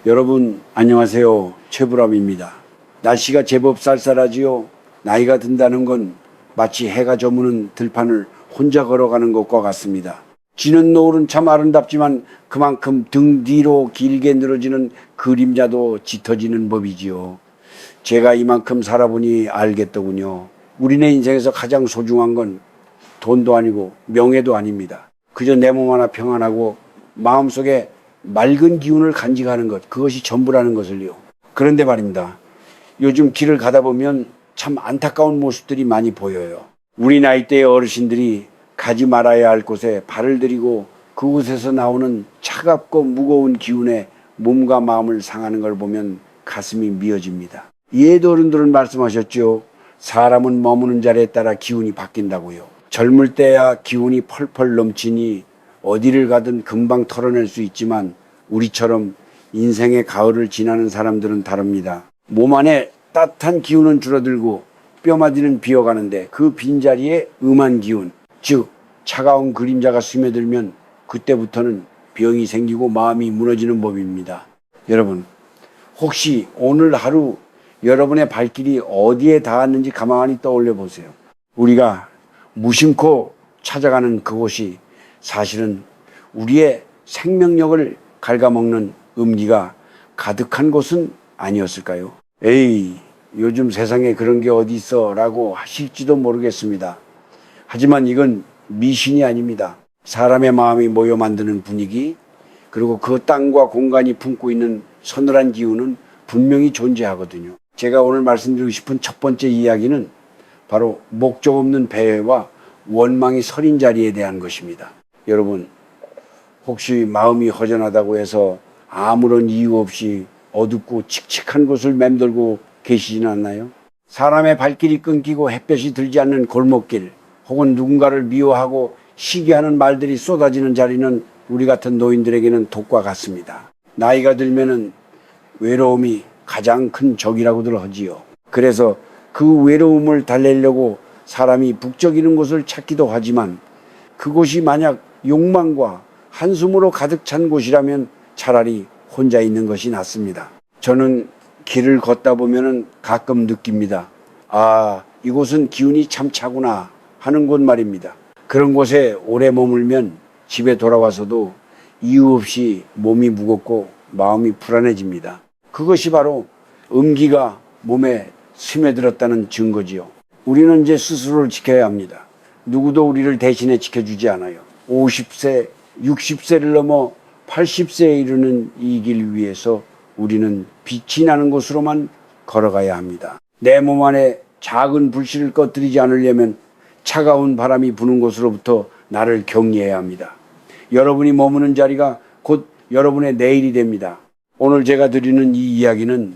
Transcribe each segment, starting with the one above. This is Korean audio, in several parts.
여러분 안녕하세요. 최불암입니다. 날씨가 제법 쌀쌀하지요. 나이가 든다는 건 마치 해가 저무는 들판을 혼자 걸어가는 것과 같습니다. 지는 노을은 참 아름답지만 그만큼 등 뒤로 길게 늘어지는 그림자도 짙어지는 법이지요. 제가 이만큼 살아보니 알겠더군요. 우리네 인생에서 가장 소중한 건 돈도 아니고 명예도 아닙니다. 그저 내 몸 하나 평안하고 마음속에 맑은 기운을 간직하는 것, 그것이 전부라는 것을요. 그런데 말입니다. 요즘 길을 가다 보면 참 안타까운 모습들이 많이 보여요. 우리 나이대의 어르신들이 가지 말아야 할 곳에 발을 들이고 그곳에서 나오는 차갑고 무거운 기운에 몸과 마음을 상하는 걸 보면 가슴이 미어집니다. 옛 어른들은 말씀하셨죠. 사람은 머무는 자리에 따라 기운이 바뀐다고요. 젊을 때야 기운이 펄펄 넘치니 어디를 가든 금방 털어낼 수 있지만 우리처럼 인생의 가을을 지나는 사람들은 다릅니다. 몸 안에 따뜻한 기운은 줄어들고 뼈마디는 비어가는데 그 빈자리에 음한 기운, 즉 차가운 그림자가 스며들면 그때부터는 병이 생기고 마음이 무너지는 법입니다. 여러분, 혹시 오늘 하루 여러분의 발길이 어디에 닿았는지 가만히 떠올려 보세요. 우리가 무심코 찾아가는 그곳이 사실은 우리의 생명력을 갉아먹는 음기가 가득한 곳은 아니었을까요? 에이, 요즘 세상에 그런 게 어디 있어 라고 하실지도 모르겠습니다. 하지만 이건 미신이 아닙니다. 사람의 마음이 모여 만드는 분위기, 그리고 그 땅과 공간이 품고 있는 서늘한 기운은 분명히 존재하거든요. 제가 오늘 말씀드리고 싶은 첫 번째 이야기는 바로 목적 없는 배회와 원망이 서린 자리에 대한 것입니다. 여러분, 혹시 마음이 허전하다고 해서 아무런 이유 없이 어둡고 칙칙한 곳을 맴돌고 계시지는 않나요? 사람의 발길이 끊기고 햇볕이 들지 않는 골목길, 혹은 누군가를 미워하고 시기하는 말들이 쏟아지는 자리는 우리 같은 노인들에게는 독과 같습니다. 나이가 들면은 외로움이 가장 큰 적이라고들 하지요. 그래서 그 외로움을 달래려고 사람이 북적이는 곳을 찾기도 하지만 그곳이 만약 욕망과 한숨으로 가득 찬 곳이라면 차라리 혼자 있는 것이 낫습니다. 저는 길을 걷다 보면은 가끔 느낍니다. 아, 이곳은 기운이 참 차구나 하는 곳 말입니다. 그런 곳에 오래 머물면 집에 돌아와서도 이유 없이 몸이 무겁고 마음이 불안해집니다. 그것이 바로 음기가 몸에 스며들었다는 증거지요. 우리는 이제 스스로를 지켜야 합니다. 누구도 우리를 대신에 지켜주지 않아요. 50세, 60세를 넘어 80세에 이르는 이 길 위해서 우리는 빛이 나는 곳으로만 걸어가야 합니다. 내 몸 안에 작은 불씨를 꺼뜨리지 않으려면 차가운 바람이 부는 곳으로부터 나를 격리해야 합니다. 여러분이 머무는 자리가 곧 여러분의 내일이 됩니다. 오늘 제가 드리는 이 이야기는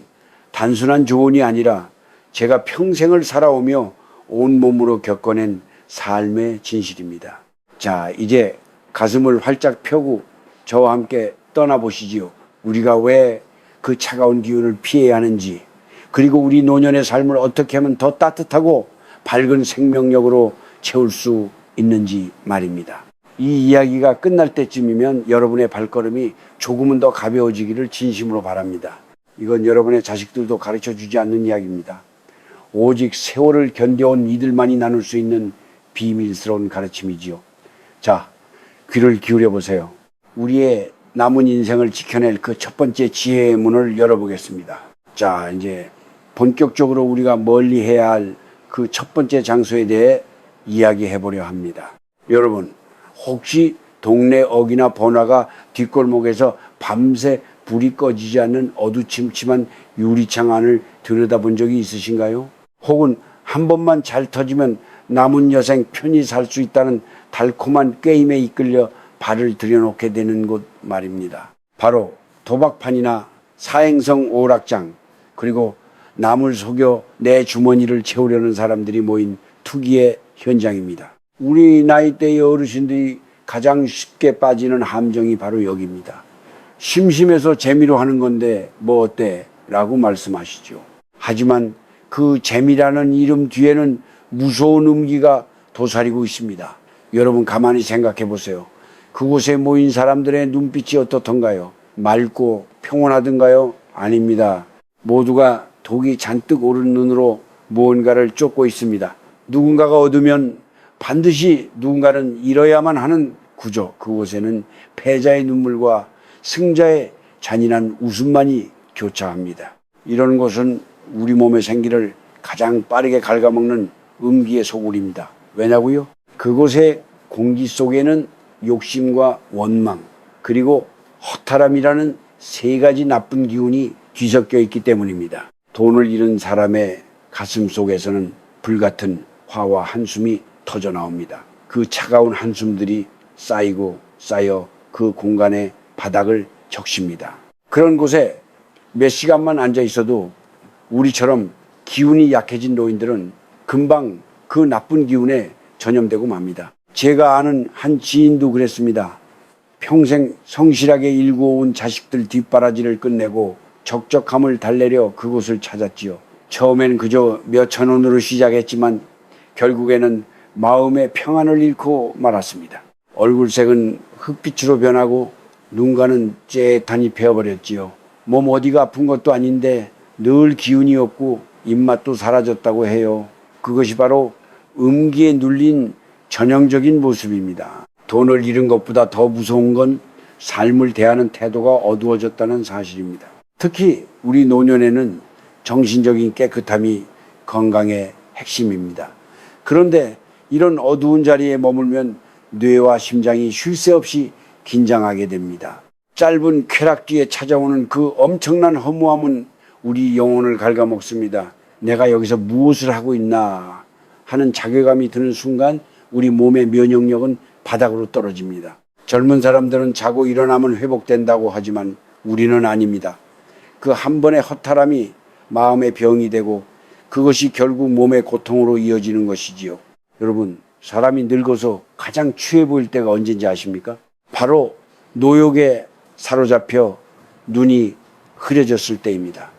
단순한 조언이 아니라 제가 평생을 살아오며 온몸으로 겪어낸 삶의 진실입니다. 자, 이제 가슴을 활짝 펴고 저와 함께 떠나보시지요. 우리가 왜 그 차가운 기운을 피해야 하는지, 그리고 우리 노년의 삶을 어떻게 하면 더 따뜻하고 밝은 생명력으로 채울 수 있는지 말입니다. 이 이야기가 끝날 때쯤이면 여러분의 발걸음이 조금은 더 가벼워지기를 진심으로 바랍니다. 이건 여러분의 자식들도 가르쳐 주지 않는 이야기입니다. 오직 세월을 견뎌온 이들만이 나눌 수 있는 비밀스러운 가르침이지요. 자, 귀를 기울여 보세요. 우리의 남은 인생을 지켜낼 그 첫 번째 지혜의 문을 열어보겠습니다. 자, 이제 본격적으로 우리가 멀리 해야 할 그 첫 번째 장소에 대해 이야기해 보려 합니다. 여러분, 혹시 동네 어귀나 번화가 뒷골목에서 밤새 불이 꺼지지 않는 어두침침한 유리창 안을 들여다본 적이 있으신가요? 혹은 한 번만 잘 터지면 남은 여생 편히 살 수 있다는 달콤한 게임에 이끌려 발을 들여놓게 되는 곳 말입니다. 바로 도박판이나 사행성 오락장, 그리고 남을 속여 내 주머니를 채우려는 사람들이 모인 투기의 현장입니다. 우리 나이대의 어르신들이 가장 쉽게 빠지는 함정이 바로 여기입니다. 심심해서 재미로 하는 건데 뭐 어때? 라고 말씀하시죠. 하지만 그 재미라는 이름 뒤에는 무서운 음기가 도사리고 있습니다. 여러분 가만히 생각해 보세요. 그곳에 모인 사람들의 눈빛이 어떻던가요? 맑고 평온하던가요? 아닙니다. 모두가 독이 잔뜩 오른 눈으로 무언가를 쫓고 있습니다. 누군가가 얻으면 반드시 누군가는 잃어야만 하는 구조. 그곳에는 패자의 눈물과 승자의 잔인한 웃음만이 교차합니다. 이런 곳은 우리 몸의 생기를 가장 빠르게 갉아먹는 음기의 소굴입니다. 왜냐고요? 그곳의 공기 속에는 욕심과 원망, 그리고 허탈함이라는 세 가지 나쁜 기운이 뒤섞여 있기 때문입니다. 돈을 잃은 사람의 가슴 속에서는 불같은 화와 한숨이 터져 나옵니다. 그 차가운 한숨들이 쌓이고 쌓여 그 공간의 바닥을 적십니다. 그런 곳에 몇 시간만 앉아 있어도 우리처럼 기운이 약해진 노인들은 금방 그 나쁜 기운에 전염되고 맙니다. 제가 아는 한 지인도 그랬습니다. 평생 성실하게 일구어온 자식들 뒷바라지를 끝내고 적적함을 달래려 그곳을 찾았지요. 처음엔 그저 몇천 원으로 시작했지만 결국에는 마음의 평안을 잃고 말았습니다. 얼굴색은 흑빛으로 변하고 눈가는 째탄이 베어버렸지요. 몸 어디가 아픈 것도 아닌데 늘 기운이 없고 입맛도 사라졌다고 해요. 그것이 바로 음기에 눌린 전형적인 모습입니다. 돈을 잃은 것보다 더 무서운 건 삶을 대하는 태도가 어두워졌다는 사실입니다. 특히 우리 노년에는 정신적인 깨끗함이 건강의 핵심입니다. 그런데 이런 어두운 자리에 머물면 뇌와 심장이 쉴 새 없이 긴장하게 됩니다. 짧은 쾌락 뒤에 찾아오는 그 엄청난 허무함은 우리 영혼을 갉아먹습니다. 내가 여기서 무엇을 하고 있나 하는 자괴감이 드는 순간 우리 몸의 면역력은 바닥으로 떨어집니다. 젊은 사람들은 자고 일어나면 회복된다고 하지만 우리는 아닙니다. 그 한 번의 허탈함이 마음의 병이 되고 그것이 결국 몸의 고통으로 이어지는 것이지요. 여러분, 사람이 늙어서 가장 취해 보일 때가 언제인지 아십니까? 바로 노욕에 사로잡혀 눈이 흐려졌을 때입니다.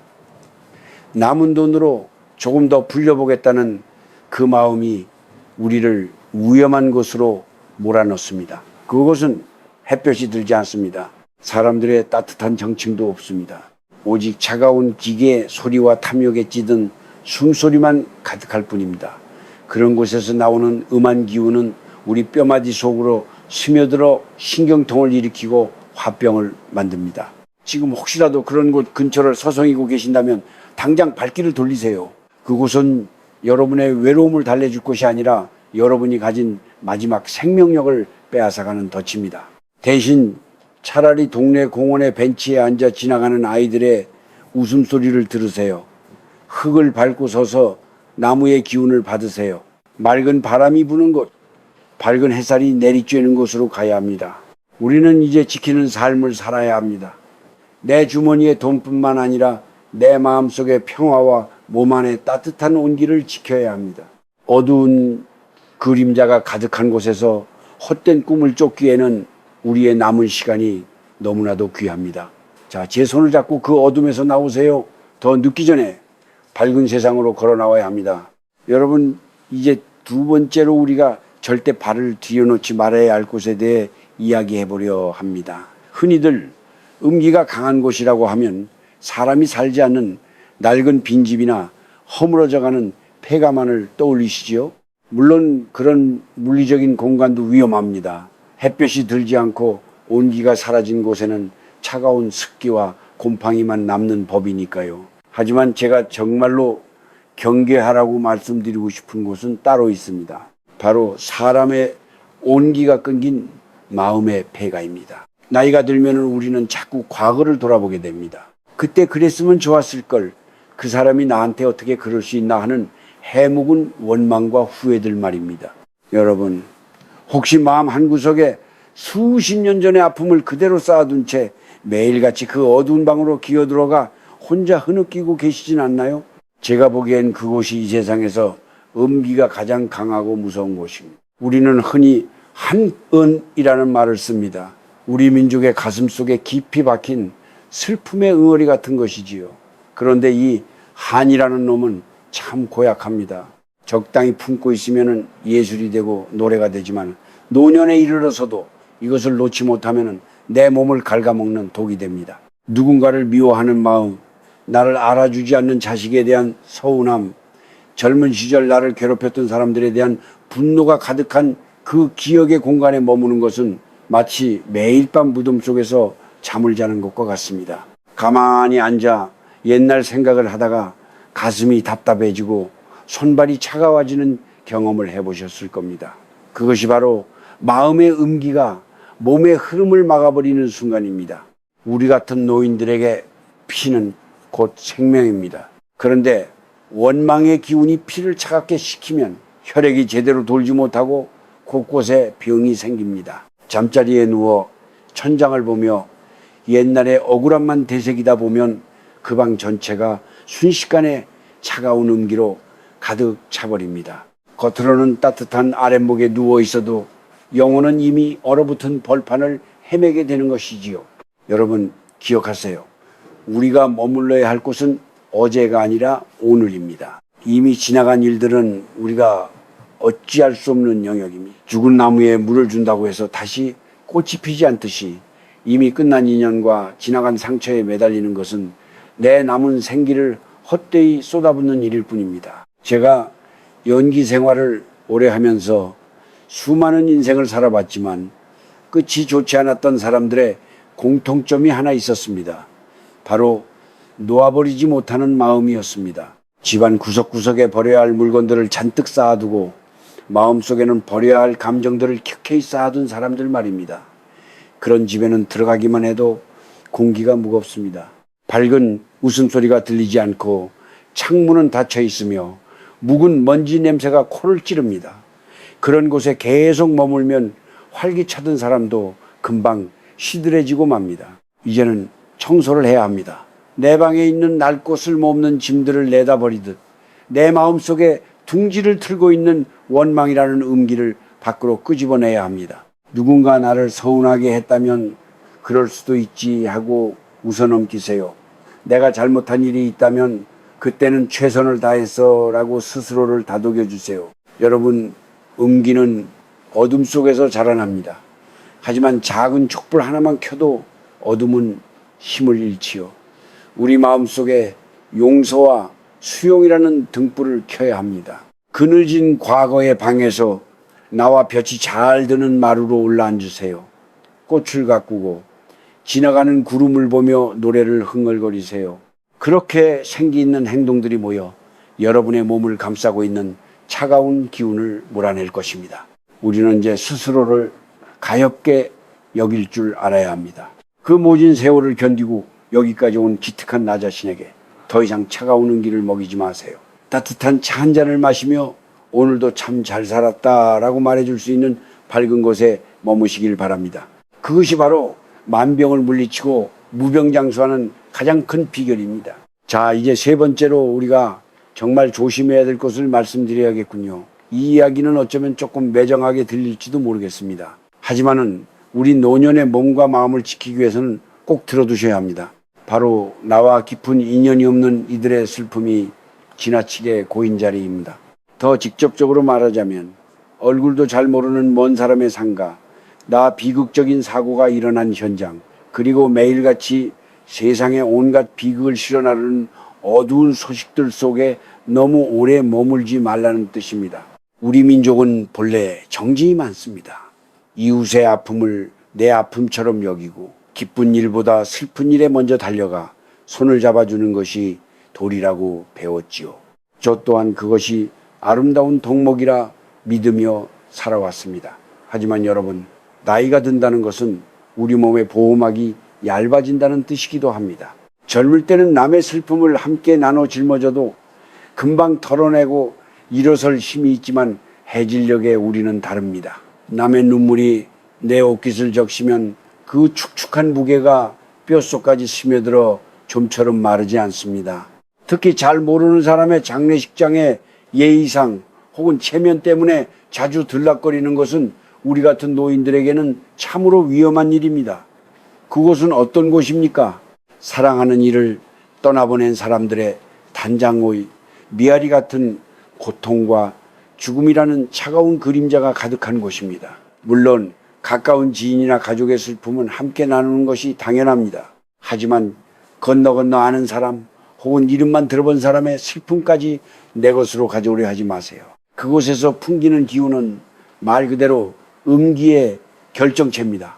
남은 돈으로 조금 더 불려보겠다는 그 마음이 우리를 위험한 곳으로 몰아넣습니다. 그것은 햇볕이 들지 않습니다. 사람들의 따뜻한 정층도 없습니다. 오직 차가운 기계의 소리와 탐욕에 찌든 숨소리만 가득할 뿐입니다. 그런 곳에서 나오는 음한 기운은 우리 뼈마디 속으로 스며들어 신경통을 일으키고 화병을 만듭니다. 지금 혹시라도 그런 곳 근처를 서성이고 계신다면 당장 발길을 돌리세요. 그곳은 여러분의 외로움을 달래줄 곳이 아니라 여러분이 가진 마지막 생명력을 빼앗아가는 덫입니다. 대신 차라리 동네 공원의 벤치에 앉아 지나가는 아이들의 웃음소리를 들으세요. 흙을 밟고 서서 나무의 기운을 받으세요. 맑은 바람이 부는 곳, 밝은 햇살이 내리쬐는 곳으로 가야 합니다. 우리는 이제 지키는 삶을 살아야 합니다. 내 주머니에 돈뿐만 아니라 내 마음속의 평화와 몸 안의 따뜻한 온기를 지켜야 합니다. 어두운 그림자가 가득한 곳에서 헛된 꿈을 쫓기에는 우리의 남은 시간이 너무나도 귀합니다. 자, 제 손을 잡고 그 어둠에서 나오세요. 더 늦기 전에 밝은 세상으로 걸어 나와야 합니다. 여러분, 이제 두 번째로 우리가 절대 발을 들여놓지 말아야 할 곳에 대해 이야기해 보려 합니다. 흔히들 음기가 강한 곳이라고 하면 사람이 살지 않는 낡은 빈집이나 허물어져가는 폐가만을 떠올리시지요. 물론 그런 물리적인 공간도 위험합니다. 햇볕이 들지 않고 온기가 사라진 곳에는 차가운 습기와 곰팡이만 남는 법이니까요. 하지만 제가 정말로 경계하라고 말씀드리고 싶은 곳은 따로 있습니다. 바로 사람의 온기가 끊긴 마음의 폐가입니다. 나이가 들면 우리는 자꾸 과거를 돌아보게 됩니다. 그때 그랬으면 좋았을 걸, 그 사람이 나한테 어떻게 그럴 수 있나 하는 해묵은 원망과 후회들 말입니다. 여러분, 혹시 마음 한구석에 수십 년 전의 아픔을 그대로 쌓아둔 채 매일같이 그 어두운 방으로 기어들어가 혼자 흐느끼고 계시진 않나요? 제가 보기엔 그곳이 이 세상에서 음기가 가장 강하고 무서운 곳입니다. 우리는 흔히 한은이라는 말을 씁니다. 우리 민족의 가슴속에 깊이 박힌 슬픔의 응어리 같은 것이지요. 그런데 이 한이라는 놈은 참 고약합니다. 적당히 품고 있으면 예술이 되고 노래가 되지만 노년에 이르러서도 이것을 놓지 못하면 내 몸을 갉아먹는 독이 됩니다. 누군가를 미워하는 마음, 나를 알아주지 않는 자식에 대한 서운함, 젊은 시절 나를 괴롭혔던 사람들에 대한 분노가 가득한 그 기억의 공간에 머무는 것은 마치 매일 밤 무덤 속에서 잠을 자는 것과 같습니다. 가만히 앉아 옛날 생각을 하다가 가슴이 답답해지고 손발이 차가워지는 경험을 해보셨을 겁니다. 그것이 바로 마음의 음기가 몸의 흐름을 막아버리는 순간입니다. 우리 같은 노인들에게 피는 곧 생명입니다. 그런데 원망의 기운이 피를 차갑게 식히면 혈액이 제대로 돌지 못하고 곳곳에 병이 생깁니다. 잠자리에 누워 천장을 보며 옛날의 억울함만 되새기다 보면 그 방 전체가 순식간에 차가운 음기로 가득 차버립니다. 겉으로는 따뜻한 아랫목에 누워 있어도 영혼은 이미 얼어붙은 벌판을 헤매게 되는 것이지요. 여러분 기억하세요. 우리가 머물러야 할 곳은 어제가 아니라 오늘입니다. 이미 지나간 일들은 우리가 어찌할 수 없는 영역입니다. 죽은 나무에 물을 준다고 해서 다시 꽃이 피지 않듯이 이미 끝난 인연과 지나간 상처에 매달리는 것은 내 남은 생기를 헛되이 쏟아붓는 일일 뿐입니다. 제가 연기 생활을 오래 하면서 수많은 인생을 살아봤지만 끝이 좋지 않았던 사람들의 공통점이 하나 있었습니다. 바로 놓아버리지 못하는 마음이었습니다. 집안 구석구석에 버려야 할 물건들을 잔뜩 쌓아두고 마음속에는 버려야 할 감정들을 켜켜이 쌓아둔 사람들 말입니다. 그런 집에는 들어가기만 해도 공기가 무겁습니다. 밝은 웃음소리가 들리지 않고 창문은 닫혀 있으며 묵은 먼지 냄새가 코를 찌릅니다. 그런 곳에 계속 머물면 활기차던 사람도 금방 시들해지고 맙니다. 이제는 청소를 해야 합니다. 내 방에 있는 낡고 쓸모없는 짐들을 내다버리듯 내 마음속에 둥지를 틀고 있는 원망이라는 음기를 밖으로 끄집어내야 합니다. 누군가 나를 서운하게 했다면 그럴 수도 있지 하고 웃어넘기세요. 내가 잘못한 일이 있다면 그때는 최선을 다했어 라고 스스로를 다독여 주세요. 여러분, 음기는 어둠 속에서 자라납니다. 하지만 작은 촛불 하나만 켜도 어둠은 힘을 잃지요. 우리 마음속에 용서와 수용이라는 등불을 켜야 합니다. 그늘진 과거의 방에서 나와 볕이 잘 드는 마루로 올라앉으세요. 꽃을 가꾸고 지나가는 구름을 보며 노래를 흥얼거리세요. 그렇게 생기 있는 행동들이 모여 여러분의 몸을 감싸고 있는 차가운 기운을 몰아낼 것입니다. 우리는 이제 스스로를 가엽게 여길 줄 알아야 합니다. 그 모진 세월을 견디고 여기까지 온 기특한 나 자신에게 더 이상 차가운 음기를 먹이지 마세요. 따뜻한 차 한 잔을 마시며 오늘도 참 잘 살았다라고 말해줄 수 있는 밝은 곳에 머무시길 바랍니다. 그것이 바로 만병을 물리치고 무병장수하는 가장 큰 비결입니다. 자, 이제 세 번째로 우리가 정말 조심해야 될 것을 말씀드려야겠군요. 이 이야기는 어쩌면 조금 매정하게 들릴지도 모르겠습니다. 하지만은 우리 노년의 몸과 마음을 지키기 위해서는 꼭 들어두셔야 합니다. 바로 나와 깊은 인연이 없는 이들의 슬픔이 지나치게 고인 자리입니다. 더 직접적으로 말하자면 얼굴도 잘 모르는 먼 사람의 상가, 나 비극적인 사고가 일어난 현장, 그리고 매일같이 세상에 온갖 비극을 실어나르는 어두운 소식들 속에 너무 오래 머물지 말라는 뜻입니다. 우리 민족은 본래 정직이 많습니다. 이웃의 아픔을 내 아픔처럼 여기고 기쁜 일보다 슬픈 일에 먼저 달려가 손을 잡아주는 것이 도리라고 배웠지요. 저 또한 그것이 아름다운 덕목이라 믿으며 살아왔습니다. 하지만 여러분, 나이가 든다는 것은 우리 몸의 보호막이 얇아진다는 뜻이기도 합니다. 젊을 때는 남의 슬픔을 함께 나눠 짊어져도 금방 털어내고 일어설 힘이 있지만 해질녘에 우리는 다릅니다. 남의 눈물이 내 옷깃을 적시면 그 축축한 무게가 뼛속까지 스며들어 좀처럼 마르지 않습니다. 특히 잘 모르는 사람의 장례식장에 예의상 혹은 체면 때문에 자주 들락거리는 것은 우리 같은 노인들에게는 참으로 위험한 일입니다. 그곳은 어떤 곳입니까? 사랑하는 이를 떠나보낸 사람들의 단장의 미아리 같은 고통과 죽음이라는 차가운 그림자가 가득한 곳입니다. 물론 가까운 지인이나 가족의 슬픔은 함께 나누는 것이 당연합니다. 하지만 건너 아는 사람 혹은 이름만 들어본 사람의 슬픔까지 내 것으로 가져오려 하지 마세요. 그곳에서 풍기는 기운은 말 그대로 음기의 결정체입니다.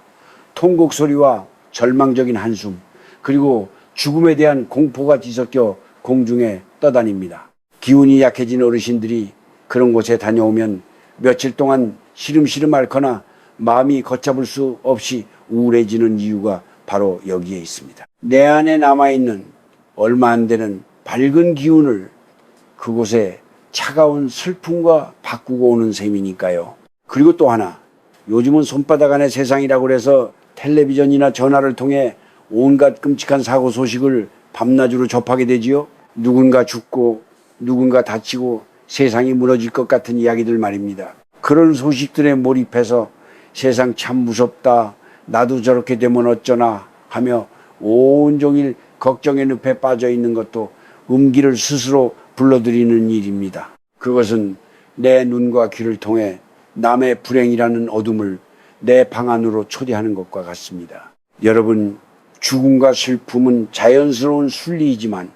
통곡 소리와 절망적인 한숨, 그리고 죽음에 대한 공포가 뒤섞여 공중에 떠다닙니다. 기운이 약해진 어르신들이 그런 곳에 다녀오면 며칠 동안 시름시름 앓거나 마음이 걷잡을 수 없이 우울해지는 이유가 바로 여기에 있습니다. 내 안에 남아있는 얼마 안 되는 밝은 기운을 그곳에 차가운 슬픔과 바꾸고 오는 셈이니까요. 그리고 또 하나, 요즘은 손바닥 안의 세상이라고 해서 텔레비전이나 전화를 통해 온갖 끔찍한 사고 소식을 밤낮으로 접하게 되지요. 누군가 죽고 누군가 다치고 세상이 무너질 것 같은 이야기들 말입니다. 그런 소식들에 몰입해서 세상 참 무섭다, 나도 저렇게 되면 어쩌나 하며 온종일 걱정의 늪에 빠져 있는 것도 음기를 스스로 불러들이는 일입니다. 그것은 내 눈과 귀를 통해 남의 불행이라는 어둠을 내 방 안으로 초대하는 것과 같습니다. 여러분, 죽음과 슬픔은 자연스러운 순리이지만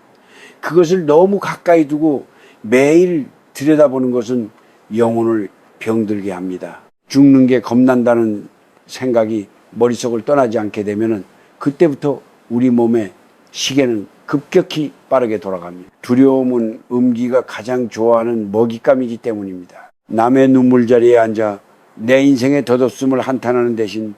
그것을 너무 가까이 두고 매일 들여다보는 것은 영혼을 병들게 합니다. 죽는 게 겁난다는 생각이 머릿속을 떠나지 않게 되면 그때부터 우리 몸의 시계는 급격히 빠르게 돌아갑니다. 두려움은 음기가 가장 좋아하는 먹잇감이기 때문입니다. 남의 눈물 자리에 앉아 내 인생의 덧없음을 한탄하는 대신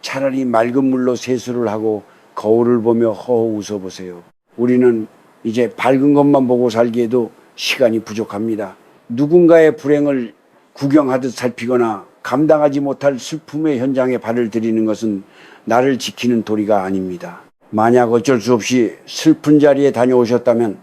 차라리 맑은 물로 세수를 하고 거울을 보며 허허 웃어보세요. 우리는 이제 밝은 것만 보고 살기에도 시간이 부족합니다. 누군가의 불행을 구경하듯 살피거나 감당하지 못할 슬픔의 현장에 발을 들이는 것은 나를 지키는 도리가 아닙니다. 만약 어쩔 수 없이 슬픈 자리에 다녀오셨다면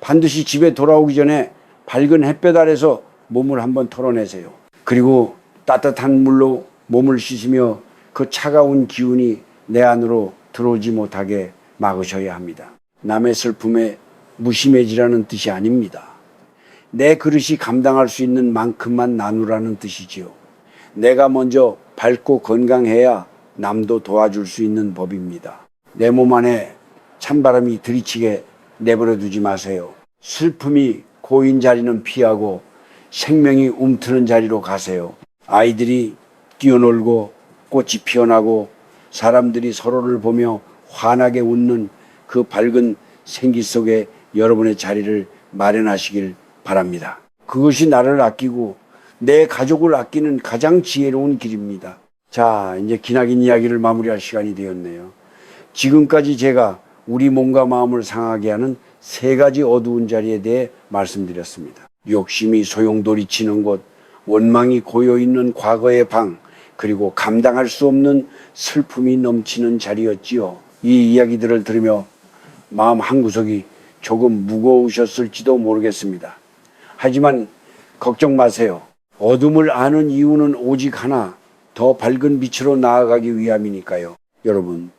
반드시 집에 돌아오기 전에 밝은 햇볕 아래서 몸을 한번 털어내세요. 그리고 따뜻한 물로 몸을 씻으며 그 차가운 기운이 내 안으로 들어오지 못하게 막으셔야 합니다. 남의 슬픔에 무심해지라는 뜻이 아닙니다. 내 그릇이 감당할 수 있는 만큼만 나누라는 뜻이지요. 내가 먼저 밝고 건강해야 남도 도와줄 수 있는 법입니다. 내 몸 안에 찬바람이 들이치게 내버려 두지 마세요. 슬픔이 고인 자리는 피하고 생명이 움트는 자리로 가세요. 아이들이 뛰어놀고 꽃이 피어나고 사람들이 서로를 보며 환하게 웃는 그 밝은 생기 속에 여러분의 자리를 마련하시길 바랍니다. 그것이 나를 아끼고 내 가족을 아끼는 가장 지혜로운 길입니다. 자, 이제 기나긴 이야기를 마무리할 시간이 되었네요. 지금까지 제가 우리 몸과 마음을 상하게 하는 3가지 어두운 자리에 대해 말씀드렸습니다. 욕심이 소용돌이치는 곳, 원망이 고여있는 과거의 방, 그리고 감당할 수 없는 슬픔이 넘치는 자리였지요. 이 이야기들을 들으며 마음 한구석이 조금 무거우셨을지도 모르겠습니다. 하지만 걱정 마세요. 어둠을 아는 이유는 오직 하나, 더 밝은 빛으로 나아가기 위함이니까요. 여러분,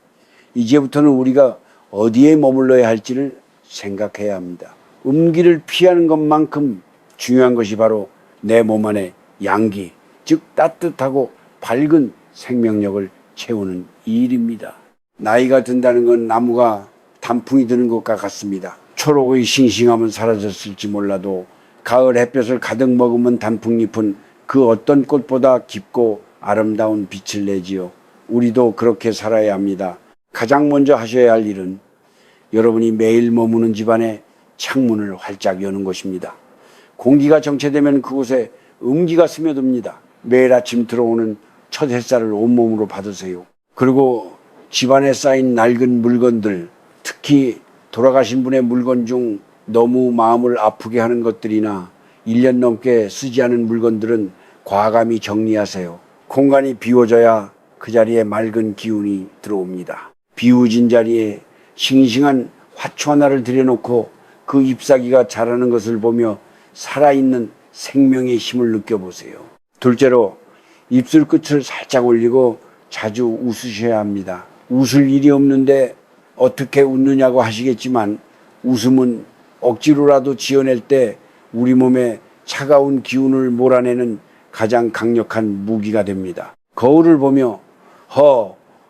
이제부터는 우리가 어디에 머물러야 할지를 생각해야 합니다. 음기를 피하는 것만큼 중요한 것이 바로 내 몸 안에 양기, 즉 따뜻하고 밝은 생명력을 채우는 일입니다. 나이가 든다는 건 나무가 단풍이 드는 것과 같습니다. 초록의 싱싱함은 사라졌을지 몰라도 가을 햇볕을 가득 머금은 단풍잎은 그 어떤 꽃보다 깊고 아름다운 빛을 내지요. 우리도 그렇게 살아야 합니다. 가장 먼저 하셔야 할 일은 여러분이 매일 머무는 집안에 창문을 활짝 여는 것입니다. 공기가 정체되면 그곳에 음기가 스며듭니다. 매일 아침 들어오는 첫 햇살을 온몸으로 받으세요. 그리고 집안에 쌓인 낡은 물건들, 특히 돌아가신 분의 물건 중 너무 마음을 아프게 하는 것들이나 1년 넘게 쓰지 않은 물건들은 과감히 정리하세요. 공간이 비워져야 그 자리에 맑은 기운이 들어옵니다. 비워진 자리에 싱싱한 화초 하나를 들여놓고 그 잎사귀가 자라는 것을 보며 살아있는 생명의 힘을 느껴보세요. 둘째로 입술 끝을 살짝 올리고 자주 웃으셔야 합니다. 웃을 일이 없는데 어떻게 웃느냐고 하시겠지만 웃음은 억지로라도 지어낼 때 우리 몸에 차가운 기운을 몰아내는 가장 강력한 무기가 됩니다. 거울을 보며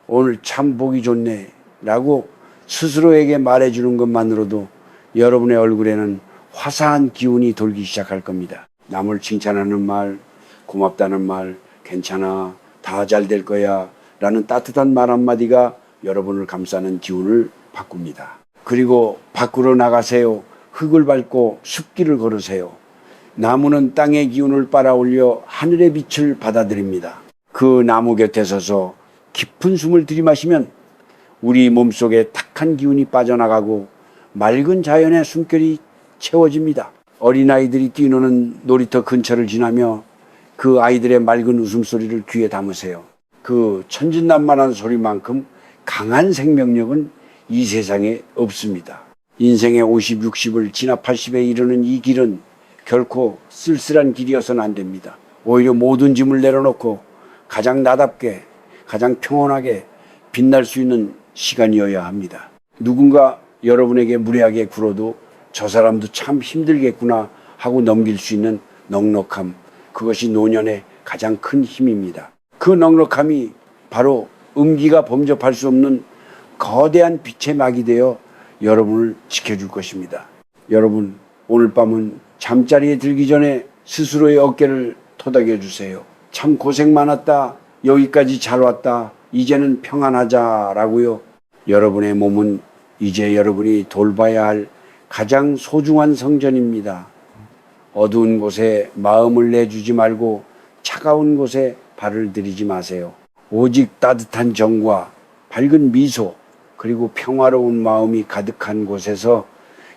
오늘 참 보기 좋네 라고 스스로에게 말해주는 것만으로도 여러분의 얼굴에는 화사한 기운이 돌기 시작할 겁니다. 남을 칭찬하는 말, 고맙다는 말, 괜찮아, 다 잘 될 거야 라는 따뜻한 말 한마디가 여러분을 감싸는 기운을 바꿉니다. 그리고 밖으로 나가세요. 흙을 밟고 숲길을 걸으세요. 나무는 땅의 기운을 빨아올려 하늘의 빛을 받아들입니다. 그 나무 곁에 서서 깊은 숨을 들이마시면 우리 몸속에 탁한 기운이 빠져나가고 맑은 자연의 숨결이 채워집니다. 어린아이들이 뛰노는 놀이터 근처를 지나며 그 아이들의 맑은 웃음소리를 귀에 담으세요. 그 천진난만한 소리만큼 강한 생명력은 이 세상에 없습니다. 인생의 50, 60을 지나 80에 이르는 이 길은 결코 쓸쓸한 길이어서는 안 됩니다. 오히려 모든 짐을 내려놓고 가장 나답게, 가장 평온하게 빛날 수 있는 시간이어야 합니다. 누군가 여러분에게 무례하게 굴어도 저 사람도 참 힘들겠구나 하고 넘길 수 있는 넉넉함, 그것이 노년의 가장 큰 힘입니다. 그 넉넉함이 바로 음기가 범접할 수 없는 거대한 빛의 막이 되어 여러분을 지켜줄 것입니다. 여러분, 오늘 밤은 잠자리에 들기 전에 스스로의 어깨를 토닥여 주세요. 참 고생 많았다. 여기까지 잘 왔다. 이제는 평안하자라고요. 여러분의 몸은 이제 여러분이 돌봐야 할 가장 소중한 성전입니다. 어두운 곳에 마음을 내주지 말고 차가운 곳에 발을 들이지 마세요. 오직 따뜻한 정과 밝은 미소 그리고 평화로운 마음이 가득한 곳에서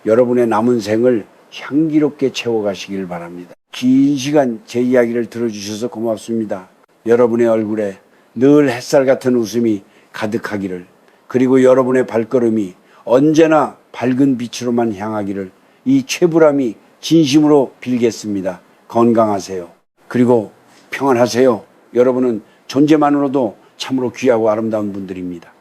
여러분의 남은 생을 향기롭게 채워가시길 바랍니다. 긴 시간 제 이야기를 들어주셔서 고맙습니다. 여러분의 얼굴에 늘 햇살 같은 웃음이 가득하기를, 그리고 여러분의 발걸음이 언제나 밝은 빛으로만 향하기를 이 최불암이 진심으로 빌겠습니다. 건강하세요. 그리고 평안하세요. 여러분은 존재만으로도 참으로 귀하고 아름다운 분들입니다.